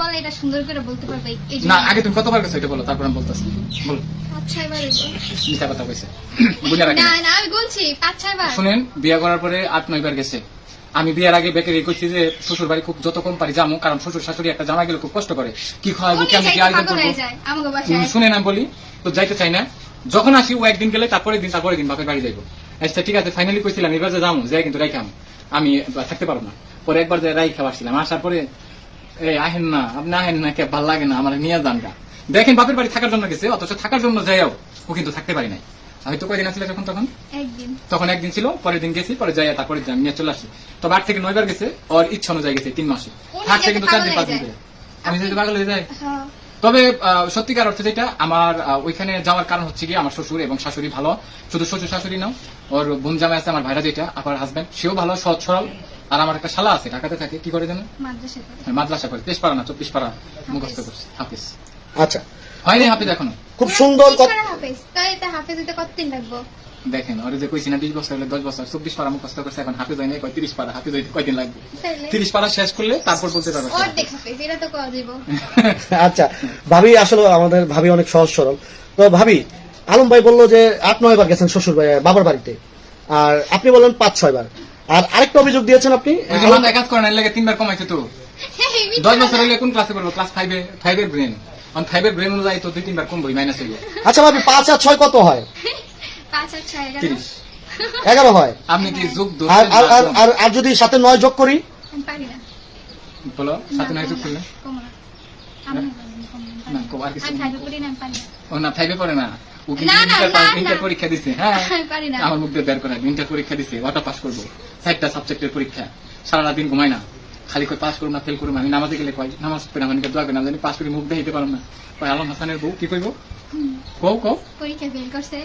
বলে এটা সুন্দর করে বলতে পারবে না আগে তুমি কতবার গেছো এটা বলো, তারপর আমি বলতেছি। বলো। 5-6 বার। মিথ্যা কথা কইছে, বুঝা রাখেন। না না আমি বলছি 5-6 বার। শুনেন, বিয়ে করার পরে 8-9 বার গেছে। আমি বিয়ের আগে বেকারি কইছি যে শ্বশুর বাড়ি খুব যত কম পারি যাবো, কারণ শ্বশুর শাশুড়ি একটা জামাই গেলে খুব কষ্ট করে, কি খাওয়াবো কেমন কি আয়োজন করবো। শুনেন আমি বলি তো যাইতে চাই না, যখন আসি ও একদিন গেলে তারপরে দিন বাপের বাড়ি যাইবো। আচ্ছা ঠিক আছে, ফাইনালি কইছিলাম এবার যে যাবো, যাই কিন্তু রাইখাম আমি থাকতে পারবো না। পরে একবার যে রাই খাওয়া আসছিলাম, আসার পরে আহেন না, আপনি আহেন না, কে ভাল লাগে না আমার, নিয়ে যান গা। দেখেন বাপের বাড়ি থাকার জন্য গেছে, অথচ থাকার জন্য যাইও ও কিন্তু থাকতে পারি নাই। হয়তো কয়দিন আসলে তখন একদিন ছিল, পরের দিন গেছি, পরে যাই তারপরে নিয়ে চলে আসি। তবে 8 থেকে 9 বার গেছে, ওর ইচ্ছা অনুযায়ী গেছে 3 মাসে, থাকছে কিন্তু 4 দিন 5 দিন করে। আমি যদি পাগল হয়ে যাই। তবে সত্যিকার অর্থে যেটা আমার ওইখানে যাওয়ার কারণ হচ্ছে কি, আমার শ্বশুর এবং শাশুড়ি ভালো, শুধু শ্বশুর শাশুড়ি নাও, ওর বোন জামাই আছে, আমার ভাইরা যেটা আমার হাজবেন্ড সেও ভালো, সৎ সরল। আর আমার একটা শালা আছে ঢাকাতে থাকে, কি করে জানো, মাদ্রাসা করে, 23 পারা না 24 পারা মুখস্থ করছে। হাফিজ। আচ্ছা, হয়নি হাফিজ এখনো। খুব সুন্দর কথা। দেখেন ওরে যে কইছি না 20 বছর হলে 10 বছর, 24 পারা মুখস্থ করছে, এখন হাফিজ হয় নাই, 30 পারা হাফিজ হইতে কয়দিন লাগবে? 30 পারা শেষ করলে তারপর বলতে পারবে। আচ্ছা ভাবি, আসলে আমাদের ভাবি অনেক সহজ সরল। তো ভাবি, আলম ভাই বললো যে 8-9 বার গেছেন শ্বশুর বাবার বাড়িতে, আর আপনি বললেন 5-6 বার। আর আরেকটা অভিযোগ দিয়েছেন আপনি, কাজ করেন লাগে 3 বার কমাইছে তো। 10 বছর হলে কোন ক্লাসে পড়বো? ক্লাস 5 এর ব্রেন, 5 এর ব্রেন অনুযায়ী তো 2-3 বার কমবই, মাইনাস হইবে। আচ্ছা ভাবি, 5 আর 6 কত হয়? 5 আর 6 11 হয়। আপনি কি যোগ আর যদি সাথে 9 যোগ করি? বলো, সাথে 9 যোগ করলে ও না 5 পড়ে না, ও কি ইন্টার পরীক্ষা দিছে? হ্যাঁ আমার মুখ দিয়ে বের করে ইন্টার পরীক্ষা দিছে, ওটা পাস করবো। 4টা সাবজেক্টের পরীক্ষা, সারা দিন ঘুমাই না, খালি কই পাস করবো না ফেল করবো। আমি নামাজে গেলে কয় নামাজ পড়ে আমাকে দোয়া করে না জানি পাস করে মুখ দিয়ে পারলাম না, কয় আলম হাসানের বউ কি কইবো, কও পরীক্ষা ফেল করছে।